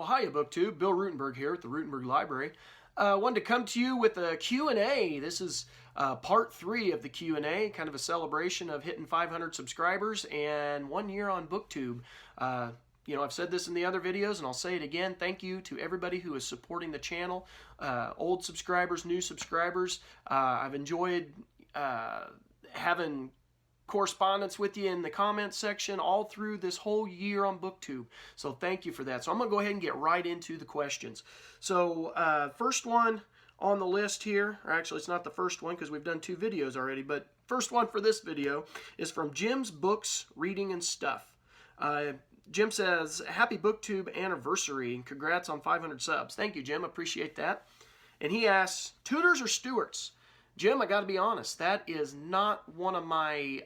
Well, hiya, BookTube. Bill Ruttenberg here at the Ruttenberg Library. Wanted to come to you with a Q&A. This is part 3 of the Q&A, kind of a celebration of hitting 500 subscribers and 1 year on BookTube. I've said this in the other videos, and I'll say it again. Thank you to everybody who is supporting the channel, old subscribers, new subscribers. I've enjoyed having correspondence with you in the comments section all through this whole year on BookTube. So thank you for that. So I'm going to go ahead and get right into the questions. So first one on the list here, or actually it's not the first one because we've done 2 videos already, but first one for this video is from Jim's Books, Reading and Stuff. Jim says, happy BookTube anniversary and congrats on 500 subs. Thank you, Jim. Appreciate that. And he asks, Tudors or Stuarts? Jim, I got to be honest, that is not one of my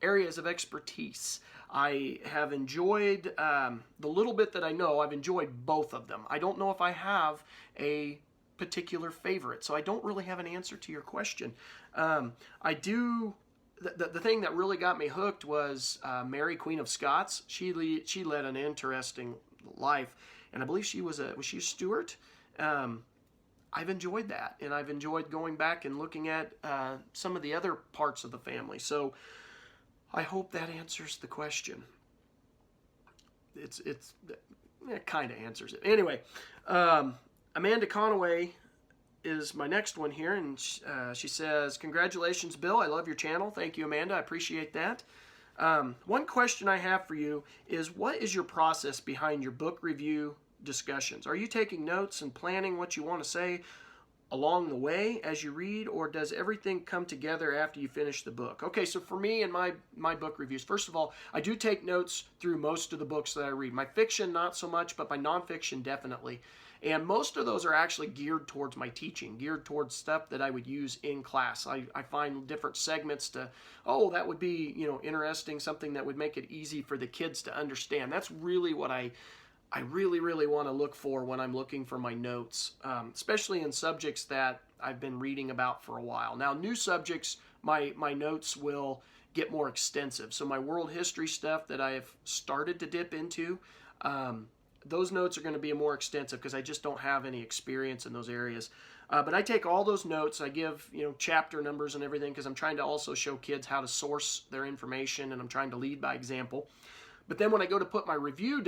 areas of expertise. I have enjoyed, the little bit that I know, I've enjoyed both of them. I don't know if I have a particular favorite, so I don't really have an answer to your question. I do, the thing that really got me hooked was Mary, Queen of Scots. She led an interesting life, and I believe was she a Stuart? I've enjoyed that, and I've enjoyed going back and looking at some of the other parts of the family. So I hope that answers the question. It kind of answers it. Anyway, Amanda Conway is my next one here, and she says, congratulations, Bill. I love your channel. Thank you, Amanda. I appreciate that. One question I have for you is, what is your process behind your book review discussions? Are you taking notes and planning what you want to say along the way as you read, or does everything come together after you finish the book? Okay, so for me and my book reviews, first of all, I do take notes through most of the books that I read. My fiction, not so much, but my nonfiction, definitely. And most of those are actually geared towards my teaching, geared towards stuff that I would use in class. I find different segments to, that would be, interesting, something that would make it easy for the kids to understand. That's really what I really want to look for when I'm looking for my notes, especially in subjects that I've been reading about for a while. Now, new subjects, my notes will get more extensive. So my world history stuff that I have started to dip into, those notes are going to be more extensive because I just don't have any experience in those areas. But I take all those notes. I give chapter numbers and everything because I'm trying to also show kids how to source their information, and I'm trying to lead by example. But then when I go to put my review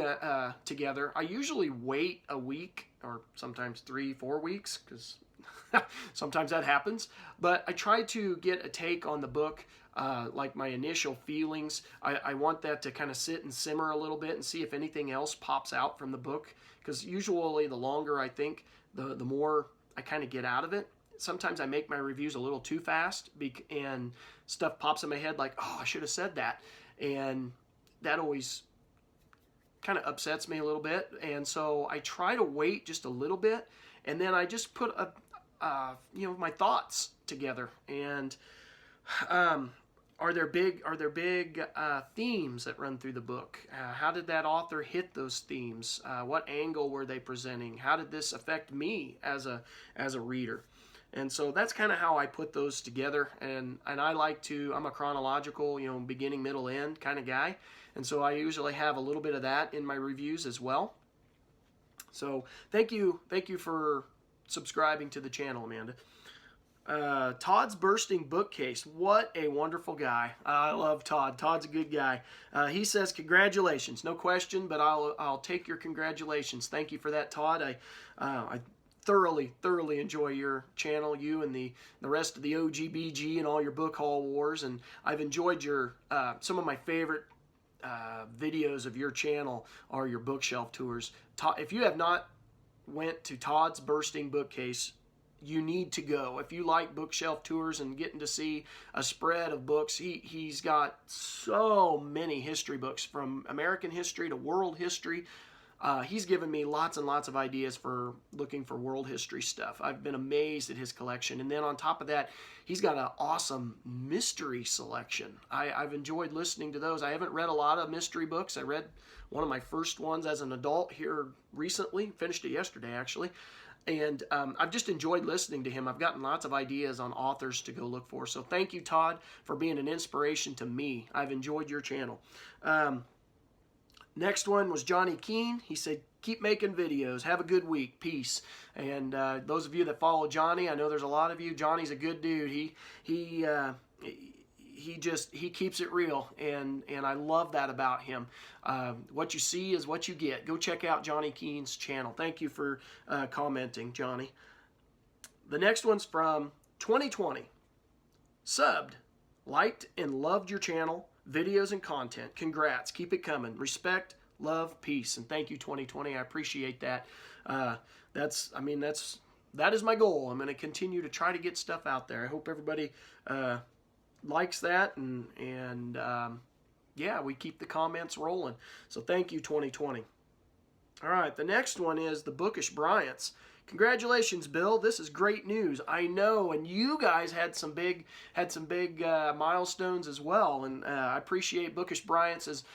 together, I usually wait a week or sometimes 3-4 weeks because sometimes that happens. But I try to get a take on the book, like my initial feelings. I want that to kind of sit and simmer a little bit and see if anything else pops out from the book. Because usually the longer I think, the more I kind of get out of it. Sometimes I make my reviews a little too fast and stuff pops in my head like, I should have said that. And that always kind of upsets me a little bit, and so I try to wait just a little bit, and then I just put my thoughts together. And are there big themes that run through the book? How did that author hit those themes? What angle were they presenting? How did this affect me as a reader? And so that's kind of how I put those together. And I like to, I'm a chronological, beginning, middle, end kind of guy. And so I usually have a little bit of that in my reviews as well. So thank you for subscribing to the channel, Amanda. Todd's Bursting Bookcase. What a wonderful guy. I love Todd. Todd's a good guy. He says, congratulations. No question, but I'll take your congratulations. Thank you for that, Todd. I thoroughly enjoy your channel, you and the rest of the OGBG and all your book haul wars, and I've enjoyed your some of my favorite videos of your channel are your bookshelf tours. If you have not went to Todd's Bursting Bookcase, you need to go. If you like bookshelf tours and getting to see a spread of books, he's got so many history books, from American history to world history. He's given me lots and lots of ideas for looking for world history stuff. I've been amazed at his collection. And then on top of that, he's got an awesome mystery selection. I've enjoyed listening to those. I haven't read a lot of mystery books. I read one of my first ones as an adult here recently. Finished it yesterday, actually. And I've just enjoyed listening to him. I've gotten lots of ideas on authors to go look for. So thank you, Todd, for being an inspiration to me. I've enjoyed your channel. Next one was Johnny Keene. He said, keep making videos. Have a good week. Peace. And those of you that follow Johnny, I know there's a lot of you. Johnny's a good dude. He keeps it real, and I love that about him. What you see is what you get. Go check out Johnny Keene's channel. Thank you for commenting, Johnny. The next one's from 2020. Subbed, liked, and loved your channel, videos, and content. Congrats. Keep it coming. Respect, love, peace. And thank you, 2020. I appreciate that. That is my goal. I'm going to continue to try to get stuff out there. I hope everybody likes that, and yeah, we keep the comments rolling. So thank you, 2020. All right, the next one is the Bookish Bryants. Congratulations, Bill. This is great news. I know, and you guys had some big milestones as well, and I appreciate Bookish Bryants as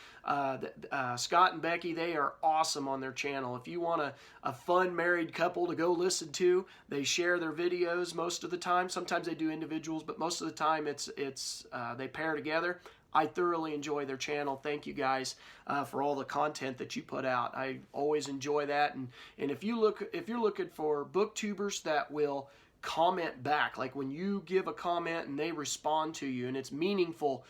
Scott and Becky. They are awesome on their channel. If you want a fun married couple to go listen to, they share their videos most of the time. Sometimes they do individuals, but most of the time it's they pair together. I thoroughly enjoy their channel. Thank you guys for all the content that you put out. I always enjoy that. And if you're looking for booktubers that will comment back, like when you give a comment and they respond to you and it's meaningful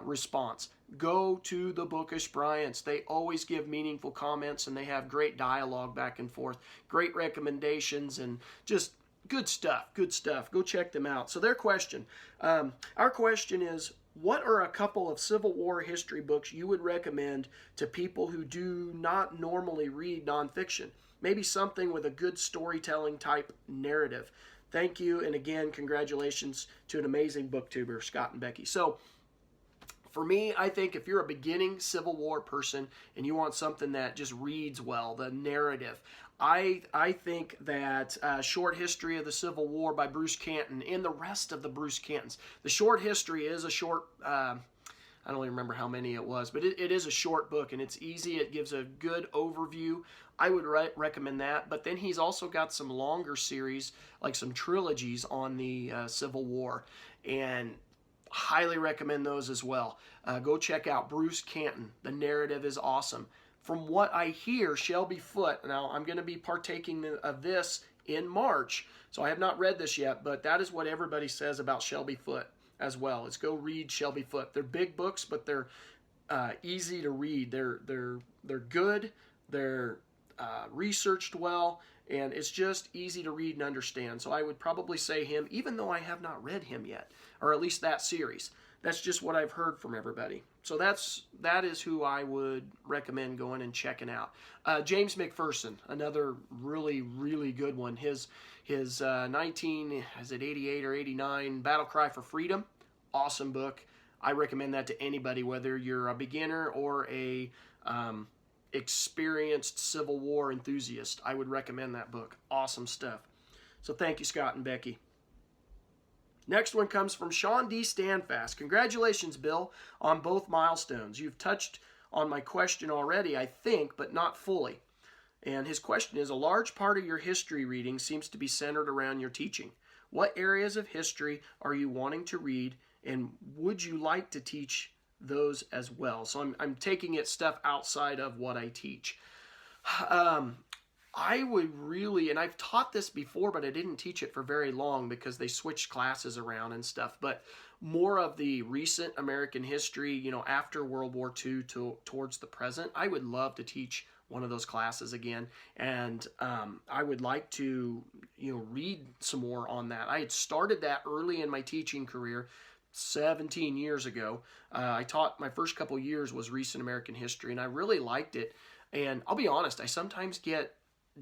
response, go to the Bookish Bryants. They always give meaningful comments and they have great dialogue back and forth, great recommendations, and just good stuff. Go check them out. So their question, our question is, what are a couple of Civil War history books you would recommend to people who do not normally read nonfiction? Maybe something with a good storytelling type narrative. Thank you, and again, congratulations to an amazing booktuber, Scott and Becky. So, for me, I think if you're a beginning Civil War person and you want something that just reads well, the narrative, I think that Short History of the Civil War by Bruce Canton and the rest of the Bruce Cantons. The short history is a short, I don't even remember how many it was, but it is a short book and it's easy. It gives a good overview. I would recommend that. But then he's also got some longer series, like some trilogies on the Civil War, and highly recommend those as well. Go check out Bruce Canton. The narrative is awesome. From what I hear, Shelby Foote, now I'm going to be partaking of this in March, so I have not read this yet, but that is what everybody says about Shelby Foote as well. Is go read Shelby Foote. They're big books, but they're easy to read. They're good. They're researched well, and it's just easy to read and understand. So I would probably say him, even though I have not read him yet, or at least that series. That's just what I've heard from everybody. So that is who I would recommend going and checking out. James McPherson, another really, really good one. His 88 or 89 Battle Cry for Freedom, awesome book. I recommend that to anybody, whether you're a beginner or a experienced Civil War enthusiast. I would recommend that book. Awesome stuff. So thank you, Scott and Becky. Next one comes from Sean D. Standfast. Congratulations, Bill, on both milestones. You've touched on my question already, I think, but not fully. And his question is, a large part of your history reading seems to be centered around your teaching. What areas of history are you wanting to read, and would you like to teach those as well? So I'm taking it stuff outside of what I teach. I would really, and I've taught this before, but I didn't teach it for very long because they switched classes around and stuff, but more of the recent American history, after World War II towards the present. I would love to teach one of those classes again, and I would like to, read some more on that. I had started that early in my teaching career, 17 years ago. I taught, my first couple years was recent American history, and I really liked it. And I'll be honest, I sometimes get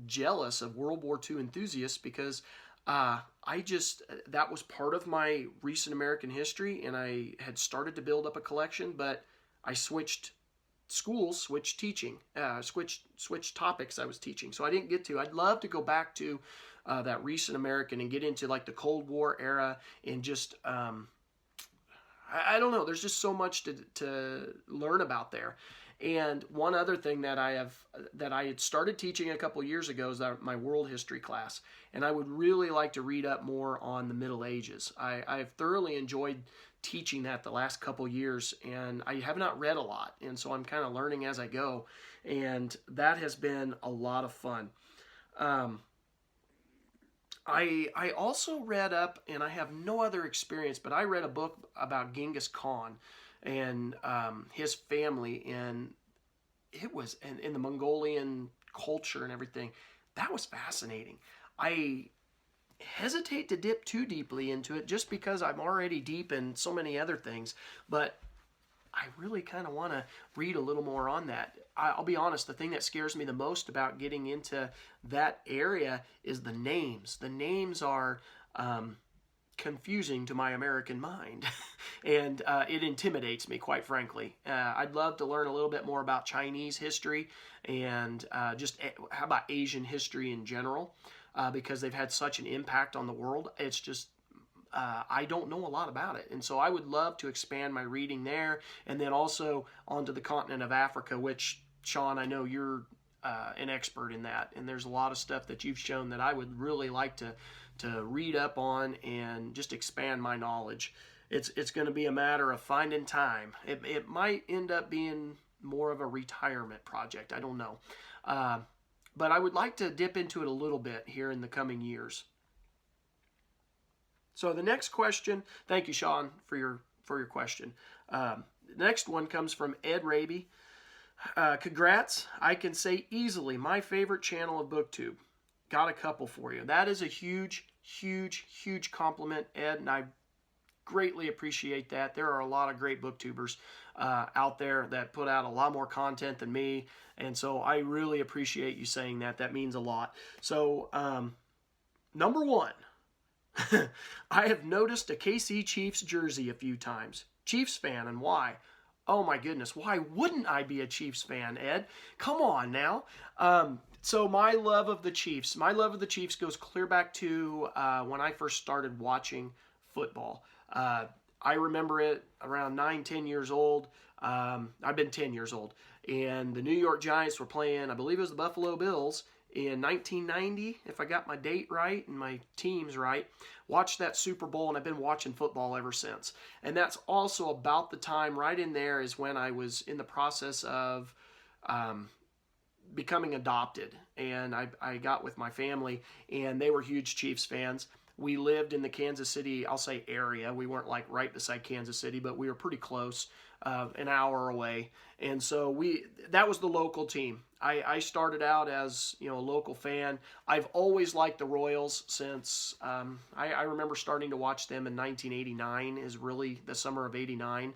jealous of World War II enthusiasts because that was part of my recent American history, and I had started to build up a collection, but I switched schools, switched teaching, switched topics I was teaching, so I didn't get to. I'd love to go back to that recent American and get into like the Cold War era and just I don't know, there's just so much to learn about there. And one other thing that I had started teaching a couple years ago is my world history class, and I would really like to read up more on the Middle Ages. I've thoroughly enjoyed teaching that the last couple years, and I have not read a lot, and so I'm kind of learning as I go, and that has been a lot of fun. I also read up, and I have no other experience, but I read a book about Genghis Khan and his family, and it was in the Mongolian culture and everything. That was fascinating. I hesitate to dip too deeply into it just because I'm already deep in so many other things, but I really kind of want to read a little more on that. I'll be honest, the thing that scares me the most about getting into that area is the names. The names are confusing to my American mind, and it intimidates me, quite frankly. I'd love to learn a little bit more about Chinese history and just how about Asian history in general, because they've had such an impact on the world. It's just I don't know a lot about it. And so I would love to expand my reading there, and then also onto the continent of Africa, which, Sean, I know you're an expert in that. And there's a lot of stuff that you've shown that I would really like to read up on and just expand my knowledge. It's going to be a matter of finding time. It might end up being more of a retirement project. I don't know. But I would like to dip into it a little bit here in the coming years. So the next question, thank you, Sean, for your question. The next one comes from Ed Raby. Congrats, I can say easily my favorite channel of BookTube. Got a couple for you. That is a huge, huge, huge compliment, Ed, and I greatly appreciate that. There are a lot of great booktubers out there that put out a lot more content than me, and so I really appreciate you saying that. That means a lot. So, number one, I have noticed a KC Chiefs jersey a few times. Chiefs fan, and why? Oh my goodness, why wouldn't I be a Chiefs fan, Ed? Come on now. So my love of the Chiefs goes clear back to when I first started watching football. I remember it around 9, 10 years old. I've been 10 years old. And the New York Giants were playing, I believe it was the Buffalo Bills, in 1990, if I got my date right and my teams right. Watched that Super Bowl, and I've been watching football ever since. And that's also about the time, right in there, is when I was in the process of becoming adopted. And I got with my family, and they were huge Chiefs fans. We lived in the Kansas City, I'll say area. We weren't like right beside Kansas City, but we were pretty close, an hour away. And so that was the local team. I started out as a local fan. I've always liked the Royals since I remember starting to watch them in 1989, is really the summer of '89.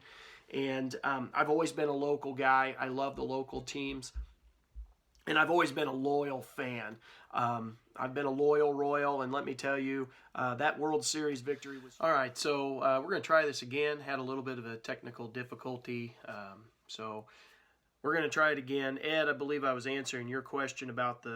And I've always been a local guy. I love the local teams. And I've always been a loyal fan. I've been a loyal Royal, and let me tell you, that World Series victory was... All right, so we're going to try this again. Had a little bit of a technical difficulty, so we're going to try it again. Ed, I believe I was answering your question about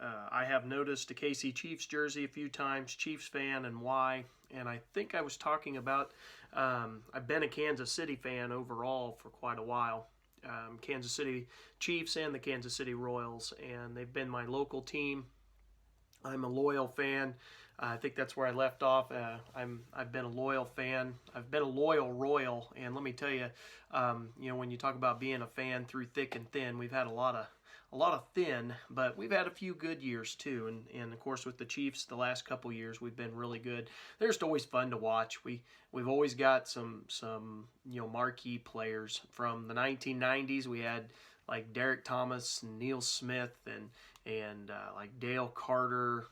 I have noticed a KC Chiefs jersey a few times, Chiefs fan, and why. And I think I was talking about, I've been a Kansas City fan overall for quite a while. Kansas City Chiefs and the Kansas City Royals, and they've been my local team. I'm a loyal fan. I think that's where I left off. I've been a loyal fan. I've been a loyal Royal, and let me tell you, when you talk about being a fan through thick and thin, we've had a lot of thin, but we've had a few good years too. And of course, with the Chiefs, the last couple years, we've been really good. They're just always fun to watch. We've always got some marquee players from the 1990s. We had like Derek Thomas, Neil Smith, and like Dale Carter,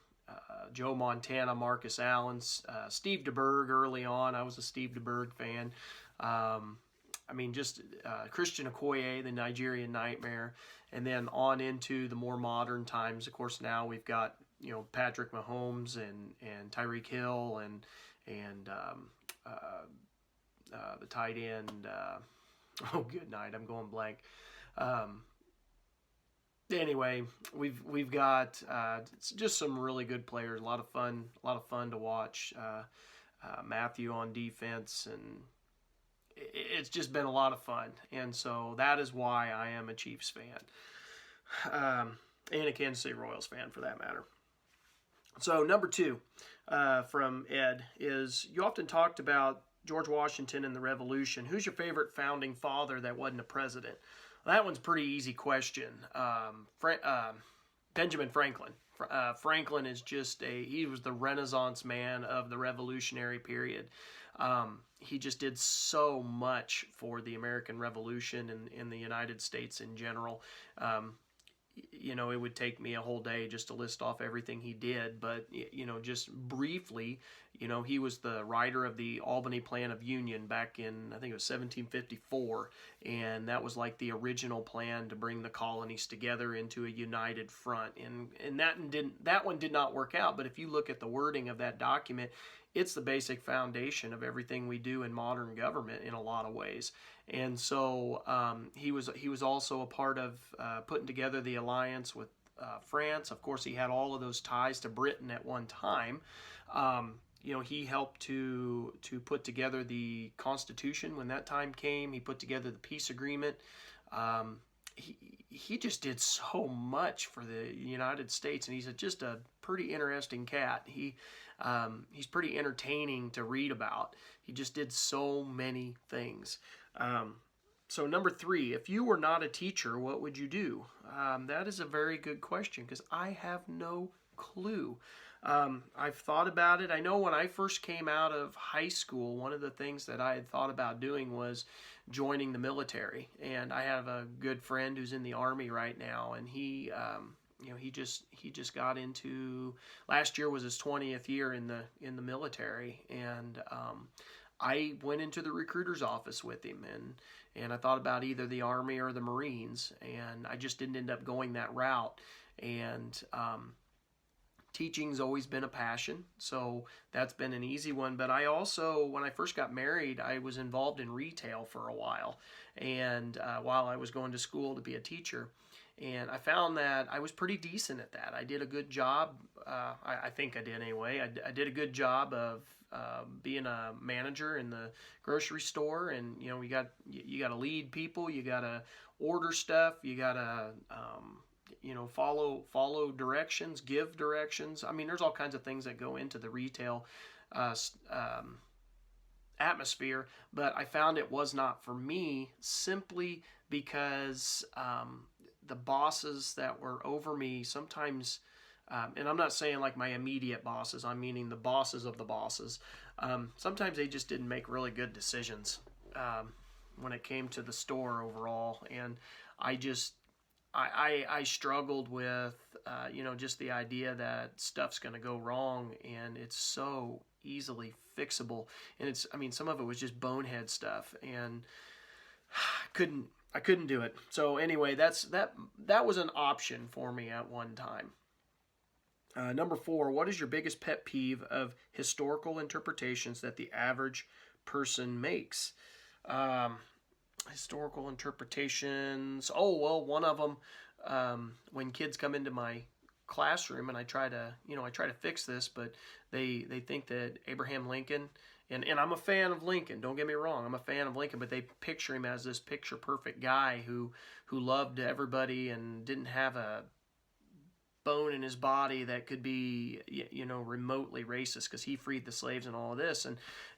Joe Montana, Marcus Allen, Steve DeBerg early on. I was a Steve DeBerg fan. Christian Okoye, the Nigerian Nightmare, and then on into the more modern times. Of course, now we've got Patrick Mahomes and Tyreek Hill and the tight end. Good night. I'm going blank. Anyway, we've got just some really good players. A lot of fun to watch. Matthew on defense, it's just been a lot of fun. And so that is why I am a Chiefs fan, and a Kansas City Royals fan for that matter. So number 2 from Ed is, you often talked about George Washington and the Revolution. Who's your favorite founding father that wasn't a president? Well, that one's a pretty easy question. Benjamin Franklin. Franklin is he was the Renaissance man of the Revolutionary period. He just did so much for the American Revolution and in the United States in general. It would take me a whole day just to list off everything he did, but, just briefly, he was the writer of the Albany Plan of Union back in, I think it was 1754, and that was like the original plan to bring the colonies together into a united front, and that one did not work out, but if you look at the wording of that document, it's the basic foundation of everything we do in modern government in a lot of ways. And so he was also a part of putting together the alliance with France. Of course, he had all of those ties to Britain at one time. He helped to put together the Constitution when that time came. He put together the peace agreement. He just did so much for the United States, and he's just a pretty interesting cat. He's pretty entertaining to read about. He just did so many things. So number 3, if you were not a teacher, what would you do? That is a very good question because I have no clue. I've thought about it. I know when I first came out of high school, one of the things that I had thought about doing was joining the military. And I have a good friend who's in the Army right now, and he just got into, last year was his 20th year in the military, and I went into the recruiter's office with him, and I thought about either the Army or the Marines, and I just didn't end up going that route. And teaching's always been a passion, so that's been an easy one. But I also, when I first got married, I was involved in retail for a while, and while I was going to school to be a teacher. And I found that I was pretty decent at that. I did a good job. I think I did anyway. I did a good job of being a manager in the grocery store. And you got to lead people. You got to order stuff. You got to follow directions, give directions. I mean, there's all kinds of things that go into the retail atmosphere. But I found it was not for me simply because the bosses that were over me sometimes, and I'm not saying like my immediate bosses, I'm meaning the bosses of the bosses, sometimes they just didn't make really good decisions when it came to the store overall. And I struggled with, just the idea that stuff's going to go wrong, and it's so easily fixable. And some of it was just bonehead stuff, and I couldn't do it. So anyway, that was an option for me at one time. Number 4, what is your biggest pet peeve of historical interpretations that the average person makes? Historical interpretations. Oh, well, one of them, when kids come into my classroom and I try to fix this, but they think that Abraham Lincoln, and I'm a fan of Lincoln, don't get me wrong, I'm a fan of Lincoln, but they picture him as this picture perfect guy who loved everybody and didn't have a bone in his body that could be, remotely racist because he freed the slaves and all of this.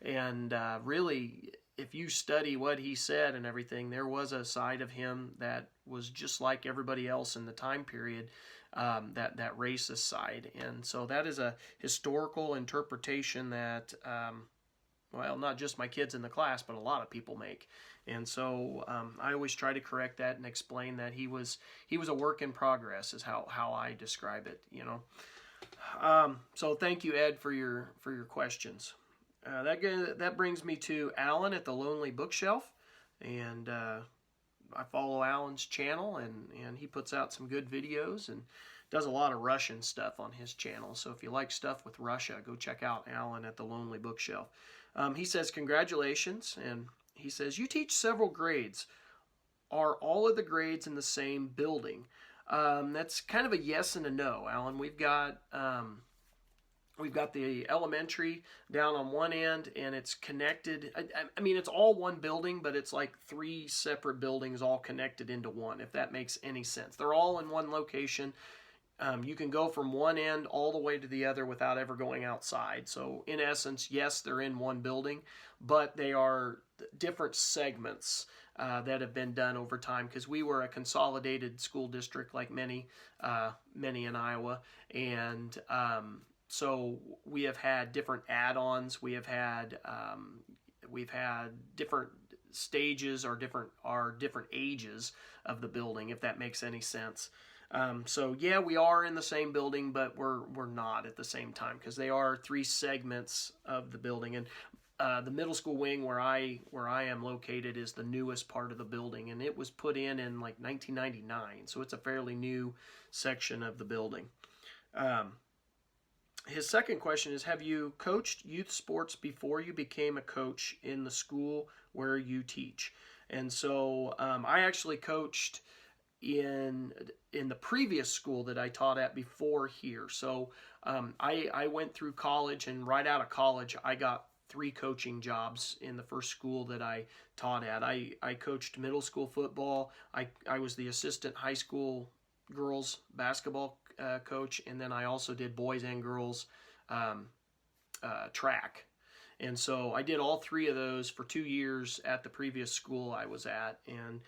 And really, if you study what he said and everything, there was a side of him that was just like everybody else in the time period, that racist side. And so that is a historical interpretation that, not just my kids in the class, but a lot of people make. And so I always try to correct that and explain that he was a work in progress is how I describe it, So thank you, Ed, for your questions. That brings me to Alan at the Lonely Bookshelf, and I follow Alan's channel, and he puts out some good videos and does a lot of Russian stuff on his channel. So if you like stuff with Russia, go check out Alan at the Lonely Bookshelf. He says, congratulations, and he says, you teach several grades. Are all of the grades in the same building? That's kind of a yes and a no, Alan. We've got We've got the elementary down on one end, and it's connected. I mean, it's all one building, but it's like 3 separate buildings all connected into one, if that makes any sense. They're all in one location. You can go from one end all the way to the other without ever going outside. So in essence, yes, they're in one building, but they are different segments that have been done over time, because we were a consolidated school district like many in Iowa. And so we have had different add-ons. We've had different stages or different ages of the building, if that makes any sense. So yeah, we are in the same building, but we're not at the same time, because they are 3 segments of the building. And the middle school wing where I am located is the newest part of the building, and it was put in like 1999, so it's a fairly new section of the building. His second question is, have you coached youth sports before you became a coach in the school where you teach? And so I actually coached in the previous school that I taught at before here. So I went through college, and right out of college I got 3 coaching jobs in the first school that I taught at. I coached middle school football. I was the assistant high school girls basketball coach, and then I also did boys and girls track. And so I did all 3 of those for 2 years at the previous school I was at, and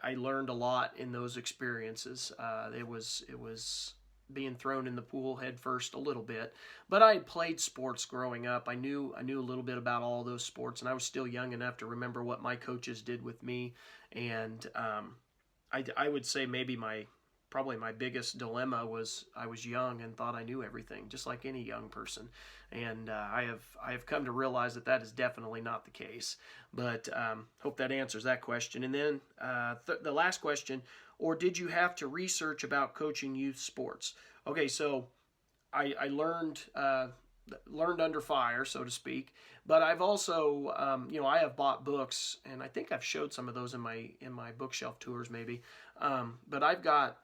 I learned a lot in those experiences. It was being thrown in the pool head first a little bit, but I had played sports growing up. I knew a little bit about all those sports, and I was still young enough to remember what my coaches did with me. And I would say maybe probably my biggest dilemma was I was young and thought I knew everything, just like any young person. And I have come to realize that is definitely not the case. But hope that answers that question. And then the last question, or did you have to research about coaching youth sports? Okay, so I learned under fire, so to speak. But I've also, I have bought books, and I think I've showed some of those in my bookshelf tours maybe. But I've got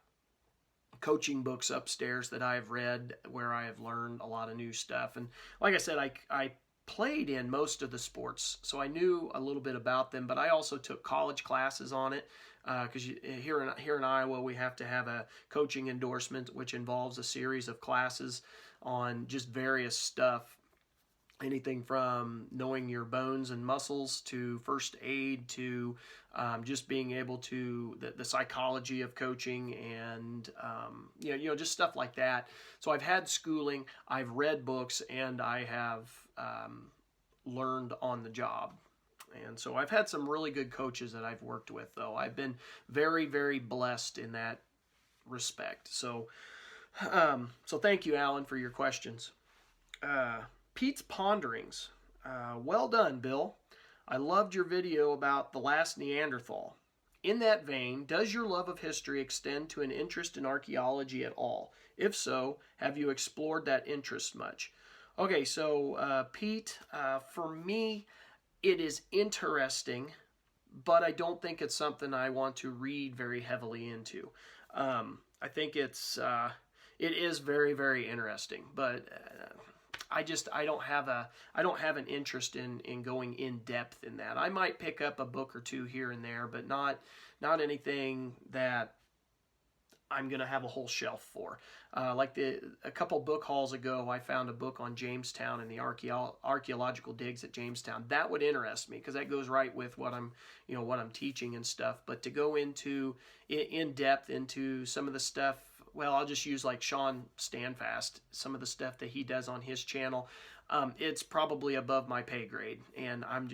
coaching books upstairs that I've read where I have learned a lot of new stuff. And like I said, I played in most of the sports, so I knew a little bit about them, but I also took college classes on it, because here in Iowa we have to have a coaching endorsement, which involves a series of classes on just various stuff. Anything from knowing your bones and muscles to first aid to just being able to the psychology of coaching, and just stuff like that. So I've had schooling, I've read books, and I have learned on the job. And so I've had some really good coaches that I've worked with, though. I've been very, very blessed in that respect. So thank you, Alan, for your questions. Pete's Ponderings. Well done, Bill. I loved your video about the last Neanderthal. In that vein, does your love of history extend to an interest in archaeology at all? If so, have you explored that interest much? Okay, so Pete, for me, it is interesting, but I don't think it's something I want to read very heavily into. I think it is very, very interesting, but I don't have an interest in going in depth in that. I might pick up a book or 2 here and there, but not anything that I'm going to have a whole shelf for. Like a couple book hauls ago, I found a book on Jamestown and the archaeological digs at Jamestown. That would interest me, because that goes right with what I'm teaching and stuff. But to go into in depth into some of the stuff, well, I'll just use like Sean Standfast, some of the stuff that he does on his channel. It's probably above my pay grade, and I'm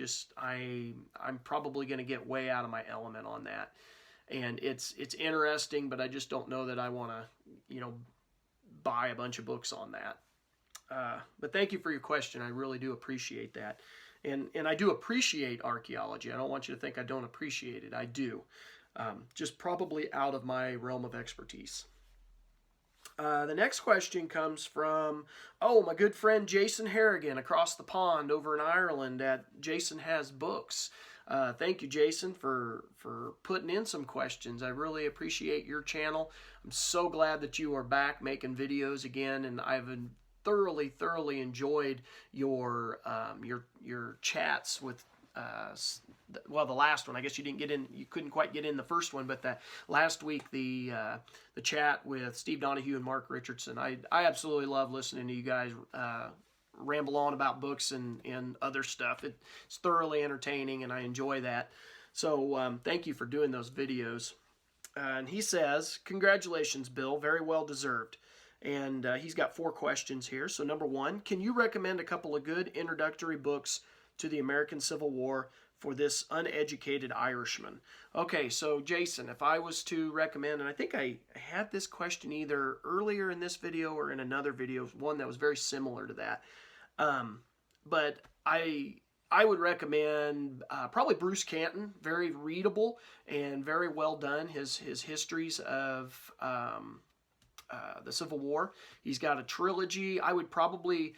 probably going to get way out of my element on that. And it's interesting, but I just don't know that I want to, buy a bunch of books on that. But thank you for your question. I really do appreciate that. And I do appreciate archaeology. I don't want you to think I don't appreciate it. I do. Just probably out of my realm of expertise. The next question comes from, my good friend Jason Harrigan across the pond over in Ireland at Jason Has Books. Thank you, Jason, for putting in some questions. I really appreciate your channel. I'm so glad that you are back making videos again, and I've thoroughly enjoyed your chats with well, the last one. I guess you didn't get in. You couldn't quite get in the first one, but that last week the chat with Steve Donahue and Mark Richardson. I absolutely love listening to you guys ramble on about books and other stuff. It's thoroughly entertaining, and I enjoy that. So thank you for doing those videos. And he says, congratulations, Bill. Very well deserved. And he's got 4 questions here. So number 1, can you recommend a couple of good introductory books to the American Civil War for this uneducated Irishman? Okay, so Jason, if I was to recommend, and I think I had this question either earlier in this video or in another video, one that was very similar to that. But I would recommend probably Bruce Canton. Very readable and very well done. His histories of the Civil War. He's got a trilogy. I would probably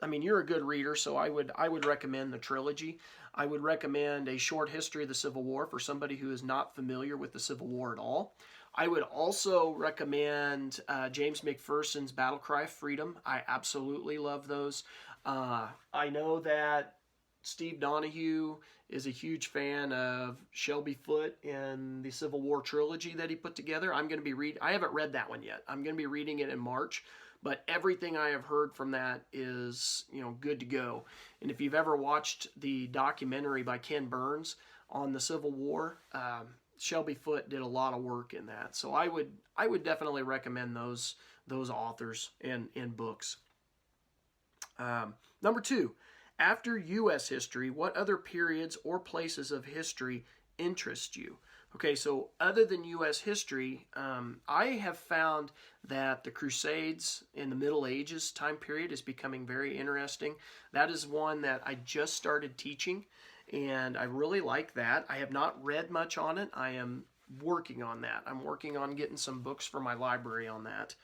I mean, you're a good reader, so I would recommend the trilogy. I would recommend A Short History of the Civil War for somebody who is not familiar with the Civil War at all. I would also recommend James McPherson's Battle Cry of Freedom. I absolutely love those. I know that Steve Donahue is a huge fan of Shelby Foote and the Civil War trilogy that he put together. I haven't read that one yet. I'm going to be reading it in March, but everything I have heard from that is, good to go. And if you've ever watched the documentary by Ken Burns on the Civil War, Shelby Foote did a lot of work in that. So I would definitely recommend those authors and books. Number 2, after U.S. history, what other periods or places of history interest you? Okay, so other than U.S. history, I have found that the Crusades in the Middle Ages time period is becoming very interesting. That is one that I just started teaching, and I really like that. I have not read much on it. I am working on that. I'm working on getting some books for my library on that.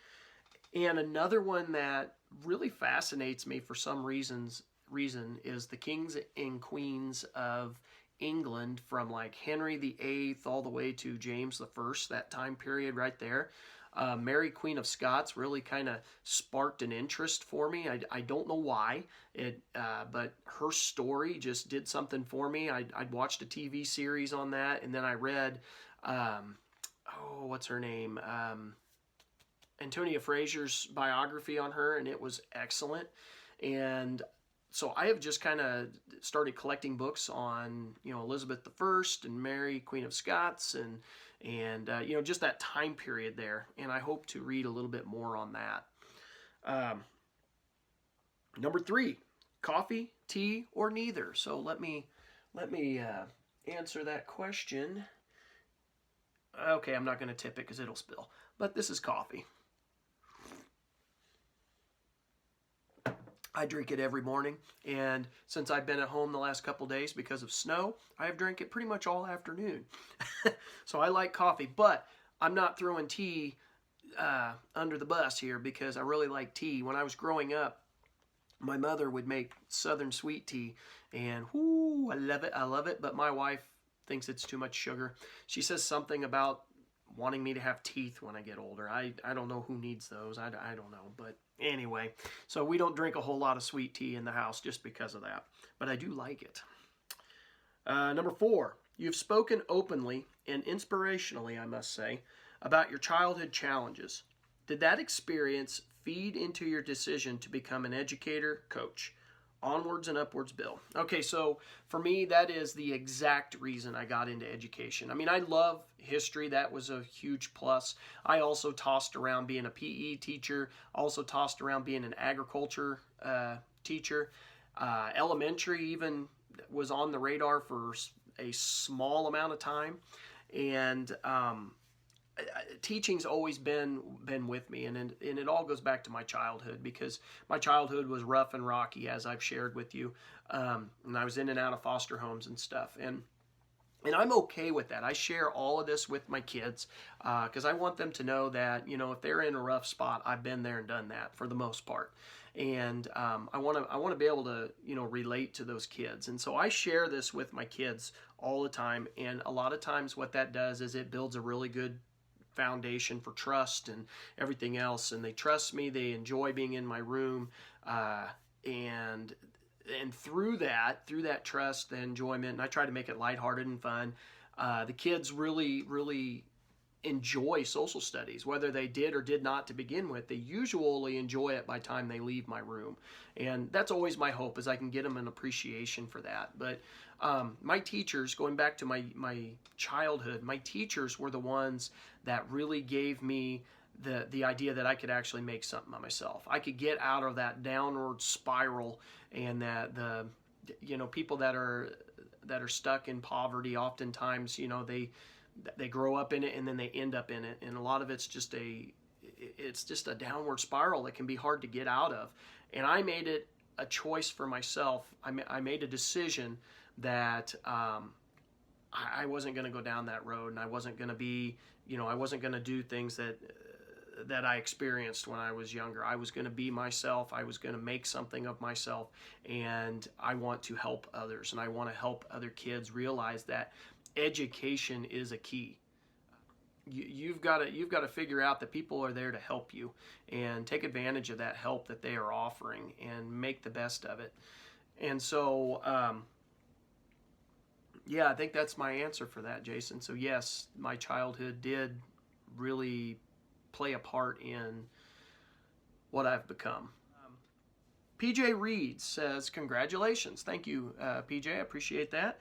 And another one that really fascinates me for some reason is the kings and queens of England, from like Henry VIII all the way to James I, that time period right there. Mary, Queen of Scots, really kind of sparked an interest for me. I don't know why, but her story just did something for me. I'd watched a TV series on that, and then I read, what's her name? Antonia Fraser's biography on her, and it was excellent. And so I have just kind of started collecting books on, Elizabeth I and Mary, Queen of Scots, and just that time period there. And I hope to read a little bit more on that. Number 3, coffee, tea, or neither. So let me answer that question. Okay, I'm not going to tip it because it'll spill. But this is coffee. I drink it every morning, and since I've been at home the last couple days because of snow, I have drank it pretty much all afternoon. So I like coffee, but I'm not throwing tea under the bus here because I really like tea. When I was growing up, my mother would make Southern sweet tea, and I love it, but my wife thinks it's too much sugar. She says something about wanting me to have teeth when I get older. I don't know who needs those. I don't know, but anyway, so we don't drink a whole lot of sweet tea in the house just because of that, but I do like it. Number 4, you've spoken openly and inspirationally, I must say, about your childhood challenges. Did that experience feed into your decision to become an educator, coach? Onwards and upwards, Bill. Okay, so for me, that is the exact reason I got into education. I mean, I love history. That was a huge plus. I also tossed around being a PE teacher, also tossed around being an agriculture teacher. Elementary even was on the radar for a small amount of time. And teaching's always been with me, and it all goes back to my childhood, because my childhood was rough and rocky, as I've shared with you, and I was in and out of foster homes and stuff, and I'm okay with that. I share all of this with my kids because I want them to know that, if they're in a rough spot, I've been there and done that for the most part. And I want to be able to, relate to those kids. And so I share this with my kids all the time. And a lot of times what that does is it builds a really good foundation for trust and everything else. And they trust me. They enjoy being in my room, and through that trust, the enjoyment, and I try to make it lighthearted and fun. The kids really enjoy social studies, whether they did or did not to begin with. They usually enjoy it by the time they leave my room, and that's always my hope, is I can get them an appreciation for that. But my teachers, going back to my childhood, my teachers were the ones that really gave me the idea that I could actually make something of myself. I could get out of that downward spiral, and that the people that are stuck in poverty, oftentimes they grow up in it and then they end up in it, and a lot of it's just a downward spiral that can be hard to get out of. And I made it a choice for myself. I made a decision that I wasn't going to go down that road, and I wasn't going to be, I wasn't going to do things that I experienced when I was younger. I was going to be myself. I was going to make something of myself, and I want to help others, and I want to help other kids realize that education is a key. You've got to figure out that people are there to help you, and take advantage of that help that they are offering and make the best of it. And so, yeah, I think that's my answer for that, Jason. So yes, my childhood did really play a part in what I've become. PJ Reed says, congratulations. Thank you, PJ. I appreciate that.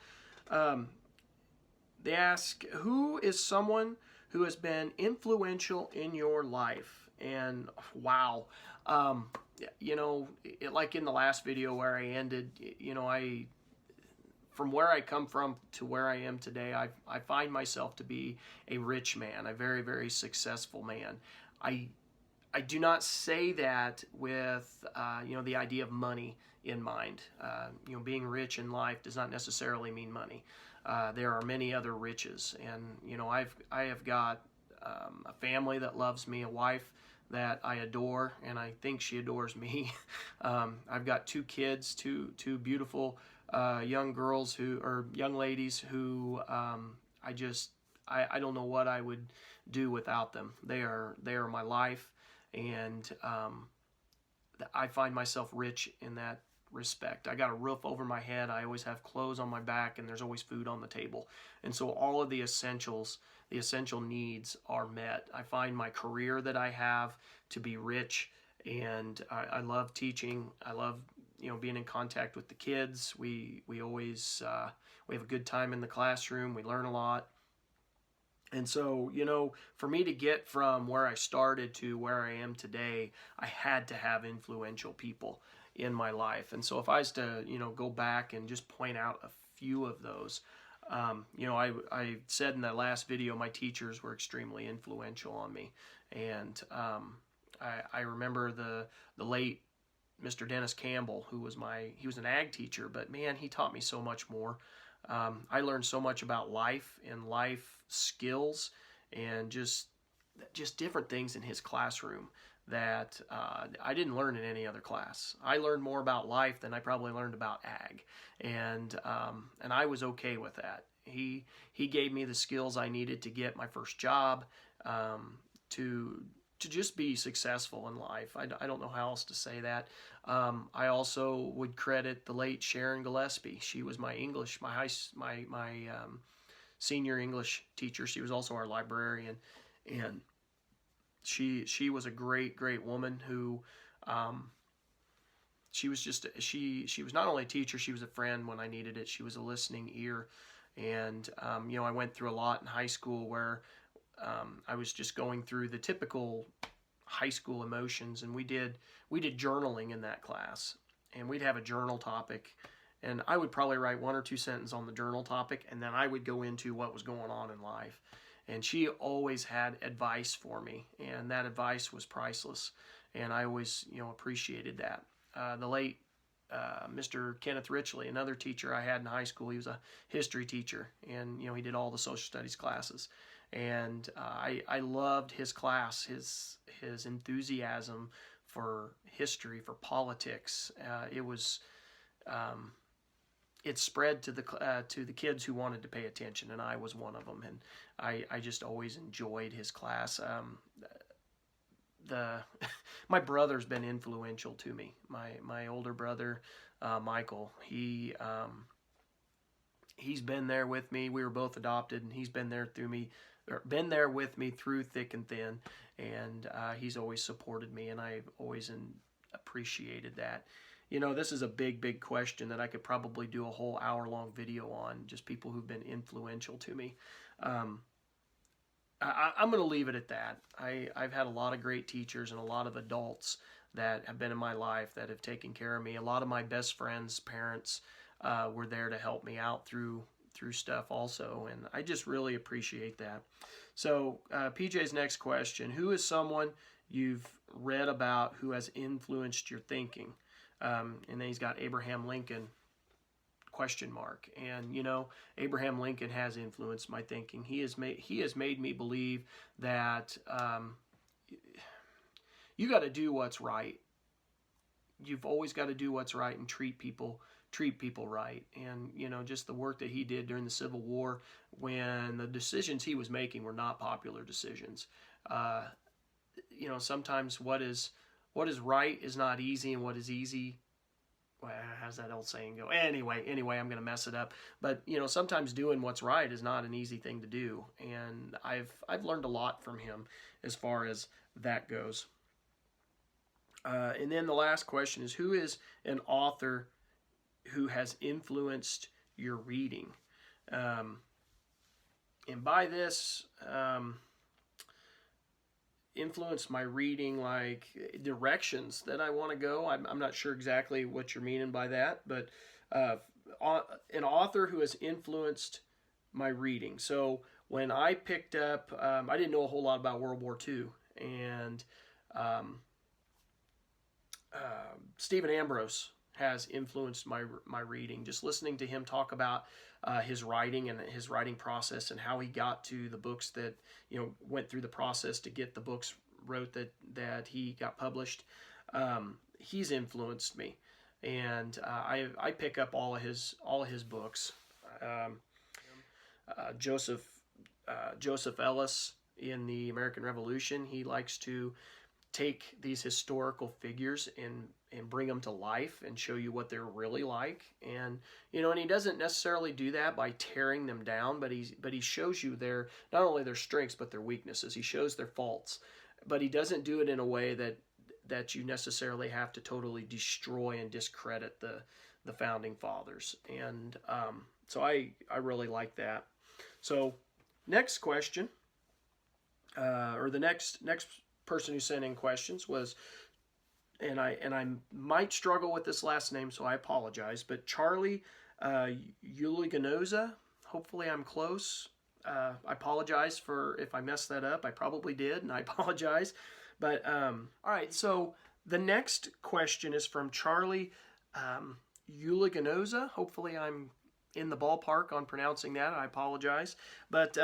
They ask, who is someone who has been influential in your life? And wow, like in the last video where I ended, from where I come from to where I am today, I find myself to be a rich man, a very, very successful man. I do not say that with, the idea of money in mind. Being rich in life does not necessarily mean money. There are many other riches, and I have got a family that loves me, a wife that I adore, and I think she adores me. I've got two kids, two beautiful young girls young ladies who I don't know what I would do without them. They are my life, and I find myself rich in that respect. I got a roof over my head. I always have clothes on my back, and there's always food on the table. And so all of the essential needs are met. I find my career that I have to be rich, and I love teaching. I love being in contact with the kids. We always we have a good time in the classroom. We learn a lot. And so, for me to get from where I started to where I am today, I had to have influential people in my life. And so if I was to, go back and just point out a few of those, I said in that last video, my teachers were extremely influential on me. And I remember the late Mr. Dennis Campbell, he was an ag teacher, but man, he taught me so much more. I learned so much about life and life skills and just different things in his classroom that I didn't learn in any other class. I learned more about life than I probably learned about ag, and I was okay with that. He gave me the skills I needed to get my first job, to just be successful in life. I don't know how else to say that. I also would credit the late Sharon Gillespie. She was my English, my senior English teacher. She was also our librarian, and she was a great woman who she was not only a teacher, she was a friend when I needed it. She was a listening ear, and I went through a lot in high school where I was just going through the typical high school emotions, and we did journaling in that class, and we'd have a journal topic, and I would probably write 1 or 2 sentences on the journal topic, and then I would go into what was going on in life. And she always had advice for me, and that advice was priceless, and I always appreciated that. The late Mr. Kenneth Richley, another teacher I had in high school, he was a history teacher, and he did all the social studies classes. And I loved his class, his enthusiasm for history, for politics. It was it spread to the kids who wanted to pay attention, and I was one of them. And I just always enjoyed his class. My brother's been influential to me. My older brother, Michael, he's been there with me. We were both adopted, and he's been there with me through thick and thin, and he's always supported me, and I've always appreciated that. This is a big question that I could probably do a whole hour-long video on, just people who've been influential to me. I'm going to leave it at that. I've had a lot of great teachers and a lot of adults that have been in my life that have taken care of me. A lot of my best friends' parents were there to help me out through stuff also, and I just really appreciate that. So PJ's next question: who is someone you've read about who has influenced your thinking? And then he's got Abraham Lincoln ? And Abraham Lincoln has influenced my thinking. He has made me believe that you got to do what's right. You've always got to do what's right and treat people right. And just the work that he did during the Civil War, when the decisions he was making were not popular decisions. Sometimes what is right is not easy, and what is easy, well, how's that old saying go? Anyway, I'm going to mess it up. But sometimes doing what's right is not an easy thing to do, and I've learned a lot from him as far as that goes. And then the last question is: who is an author who has influenced your reading? And by this, influence my reading, like directions that I want to go. I'm not sure exactly what you're meaning by that, but an author who has influenced my reading. So when I picked up, I didn't know a whole lot about World War II, and Stephen Ambrose has influenced my reading. Just listening to him talk about his writing and his writing process, and how he got to the books that went through the process to get the books wrote that he got published. He's influenced me, and I pick up all of his books. Joseph Ellis in the American Revolution, he likes to take these historical figures and bring them to life and show you what they're really like. And and he doesn't necessarily do that by tearing them down, but he shows you not only their strengths but their weaknesses. He shows their faults, but he doesn't do it in a way that you necessarily have to totally destroy and discredit the founding fathers. And so I really like that. So next question, or the next person who sent in questions was, and I might struggle with this last name, so I apologize, but Charlie Uliganoza. Hopefully I'm close. I apologize if I messed that up. I probably did, and I apologize. But all right, so the next question is from Charlie Uliganoza. Hopefully I'm in the ballpark on pronouncing that. I apologize. But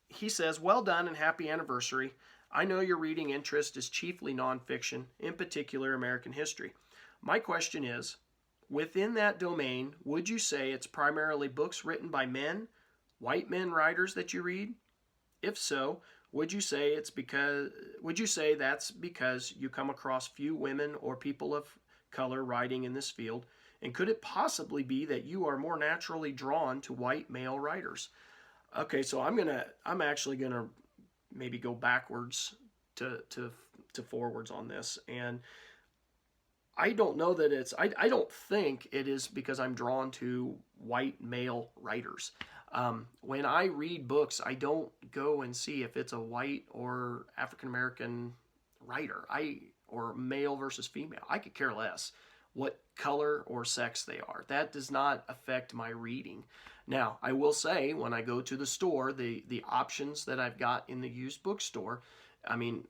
he says, well done and happy anniversary. I know your reading interest is chiefly nonfiction, in particular American history. My question is, within that domain, would you say it's primarily books written by men, white men writers that you read? If so, would you say that's because you come across few women or people of color writing in this field? And could it possibly be that you are more naturally drawn to white male writers? Okay, so I'm actually gonna maybe go backwards to forwards on this. And I don't know that I don't think it is because I'm drawn to white male writers. When I read books, I don't go and see if it's a white or African-American writer, or male versus female. I could care less what color or sex they are. That does not affect my reading. Now, I will say, when I go to the store, the options that I've got in the used bookstore, I mean,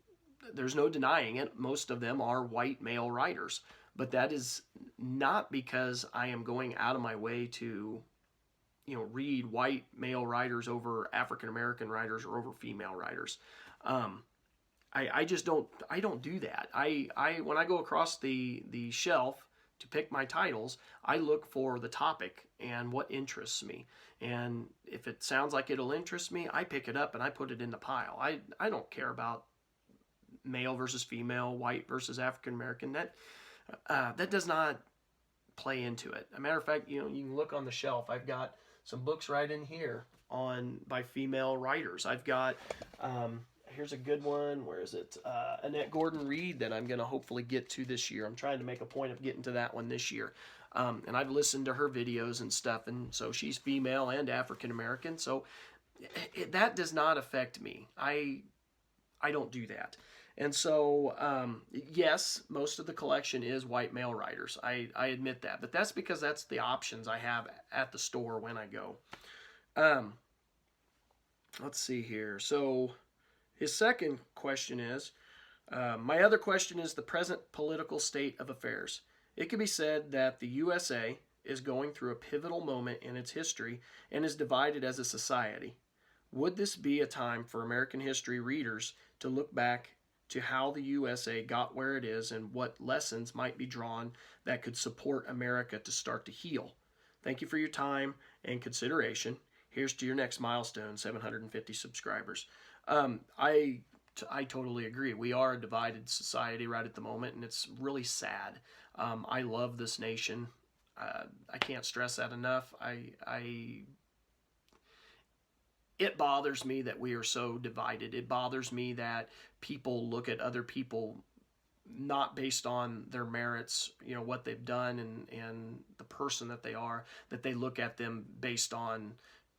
there's no denying it. Most of them are white male writers. But that is not because I am going out of my way to, read white male writers over African-American writers or over female writers. I just don't do that. When I go across the shelf to pick my titles, I look for the topic and what interests me. And if it sounds like it'll interest me, I pick it up and I put it in the pile. I don't care about male versus female, white versus African American. That does not play into it. As a matter of fact, you can look on the shelf. I've got some books right in here by female writers. I've got here's a good one. Where is it? Annette Gordon Reed that I'm going to hopefully get to this year. I'm trying to make a point of getting to that one this year. And I've listened to her videos and stuff, and so she's female and African American. So that does not affect me. I don't do that. And so, yes, most of the collection is white male writers. I admit that. But that's because that's the options I have at the store when I go. Let's see here. So his second question is, my other question is the present political state of affairs. It can be said that the USA is going through a pivotal moment in its history and is divided as a society. Would this be a time for American history readers to look back to how the USA got where it is and what lessons might be drawn that could support America to start to heal? Thank you for your time and consideration. Here's to your next milestone, 750 subscribers. I totally agree. We are a divided society right at the moment, and it's really sad. I love this nation. I can't stress that enough. It bothers me that we are so divided. It bothers me that people look at other people not based on their merits, what they've done and the person that they are, that they look at them based on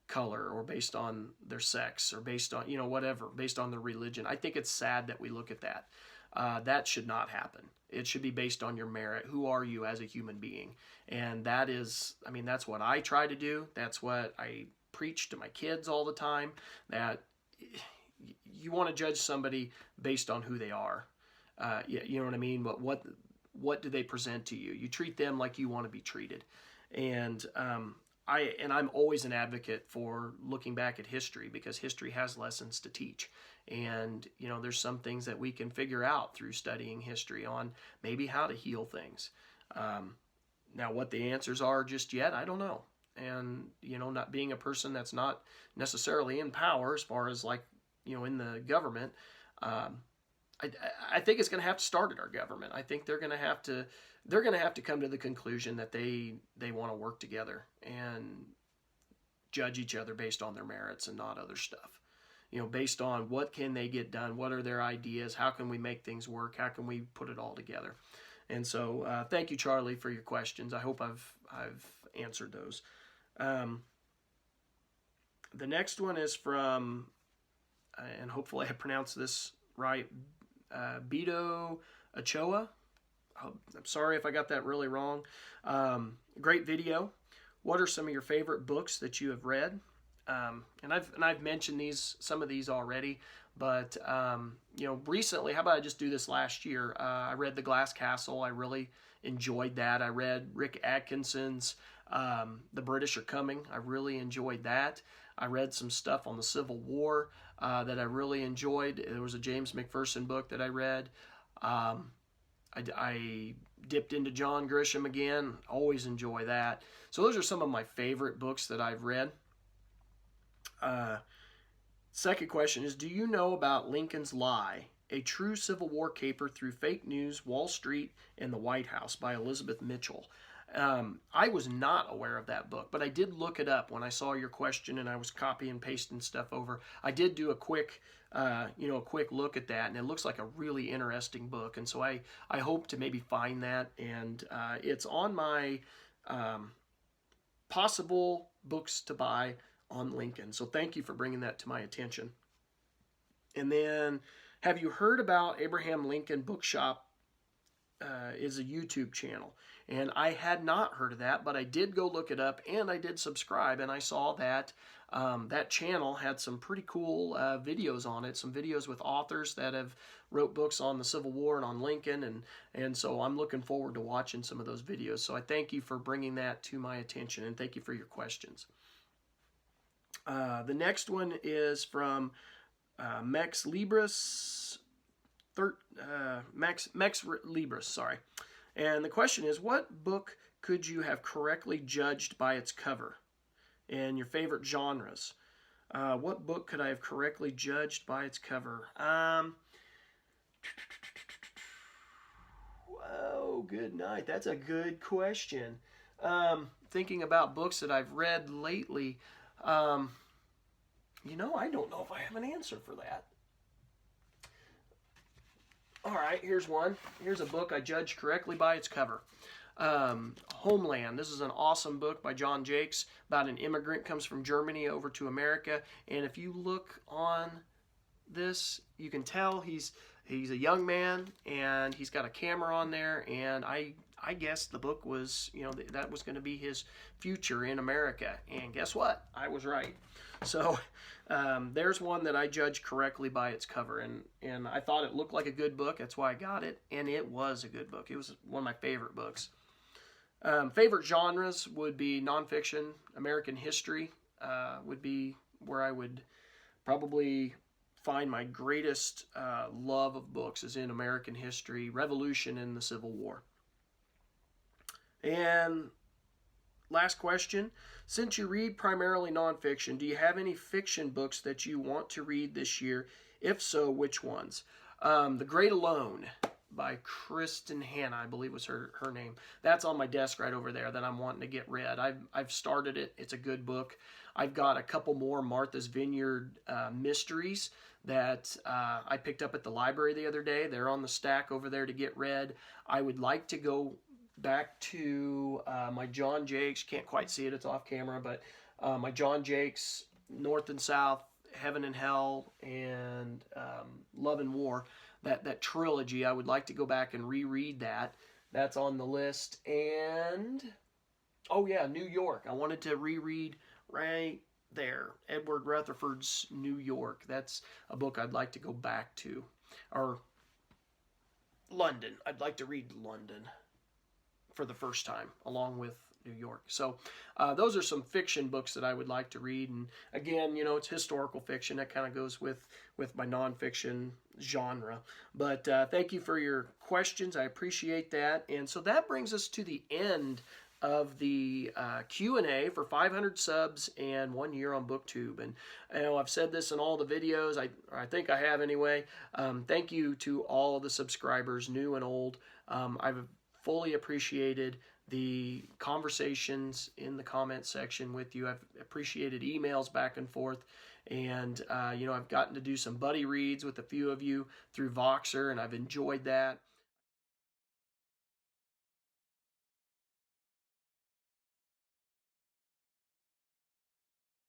color or based on their sex or based on, whatever, based on their religion. I think it's sad that we look at that. That should not happen. It should be based on your merit. Who are you as a human being? And that's what I try to do. That's what I preach to my kids all the time, that you want to judge somebody based on who they are. You know what I mean? But what do they present to you? You treat them like you want to be treated. And I'm always an advocate for looking back at history, because history has lessons to teach. And, there's some things that we can figure out through studying history on maybe how to heal things. Now, what the answers are just yet, I don't know. And, not being a person that's not necessarily in power as far as in the government, I think it's going to have to start at our government. I think they're going to have to come to the conclusion that they want to work together and judge each other based on their merits and not other stuff. Based on what can they get done, what are their ideas, how can we make things work, how can we put it all together. And so thank you, Charlie, for your questions. I hope I've answered those. The next one is from, and hopefully I pronounced this right, Beto Ochoa. I'm sorry if I got that really wrong. Great video. What are some of your favorite books that you have read? And I've mentioned some of these already, but recently, how about I just do this last year? I read The Glass Castle. I really enjoyed that. I read Rick Atkinson's The British Are Coming. I really enjoyed that. I read some stuff on the Civil War that I really enjoyed. There was a James McPherson book that I read. I dipped into John Grisham again. Always enjoy that. So those are some of my favorite books that I've read. Second question is, do you know about Lincoln's Lie, a true Civil War caper through fake news, Wall Street, and the White House by Elizabeth Mitchell? I was not aware of that book, but I did look it up when I saw your question and I was copy and pasting stuff over. I did do a quick look at that, and it looks like a really interesting book. And so I hope to maybe find that, and it's on my possible books to buy on Lincoln. So thank you for bringing that to my attention. And then, have you heard about Abraham Lincoln Bookshop? Is a YouTube channel, and I had not heard of that, but I did go look it up and I did subscribe, and I saw that that channel had some pretty cool videos on it, some videos with authors that have wrote books on the Civil War and on Lincoln, and so I'm looking forward to watching some of those videos. So I thank you for bringing that to my attention, and thank you for your questions. The next one is from Max Libris. Max Libris, sorry. And the question is, what book could you have correctly judged by its cover? And your favorite genres. What book could I have correctly judged by its cover? Whoa, good night. That's a good question. Thinking about books that I've read lately, I don't know if I have an answer for that. All right, here's one. Here's a book I judged correctly by its cover. Homeland. This is an awesome book by John Jakes about an immigrant comes from Germany over to America. And if you look on this, you can tell he's a young man and he's got a camera on there. And I guess the book was, that was going to be his future in America. And guess what? I was right. So there's one that I judged correctly by its cover. And I thought it looked like a good book. That's why I got it. And it was a good book. It was one of my favorite books. Favorite genres would be nonfiction. American history would be where I would probably find my greatest love of books is in American history, Revolution, and the Civil War. And last question, since you read primarily nonfiction, do you have any fiction books that you want to read this year? If so, which ones? The Great Alone by Kristen Hanna, I believe was her name. That's on my desk right over there that I'm wanting to get read. I've started it. It's a good book. I've got a couple more Martha's Vineyard mysteries that I picked up at the library the other day. They're on the stack over there to get read. I would like to go back to my John Jakes, can't quite see it, it's off camera, but my John Jakes, North and South, Heaven and Hell, and Love and War, that trilogy. I would like to go back and reread that. That's on the list. And, oh yeah, New York. I wanted to reread right there, Edward Rutherford's New York. That's a book I'd like to go back to. Or London. I'd like to read London for the first time, along with New York. So those are some fiction books that I would like to read. And again, it's historical fiction. That kind of goes with my nonfiction genre. But thank you for your questions. I appreciate that. And so that brings us to the end of the Q&A for 500 subs and 1 year on BookTube. And I've said this in all the videos. I think I have anyway. Thank you to all of the subscribers, new and old. I've fully appreciated the conversations in the comment section with you. I've appreciated emails back and forth. And, I've gotten to do some buddy reads with a few of you through Voxer, and I've enjoyed that.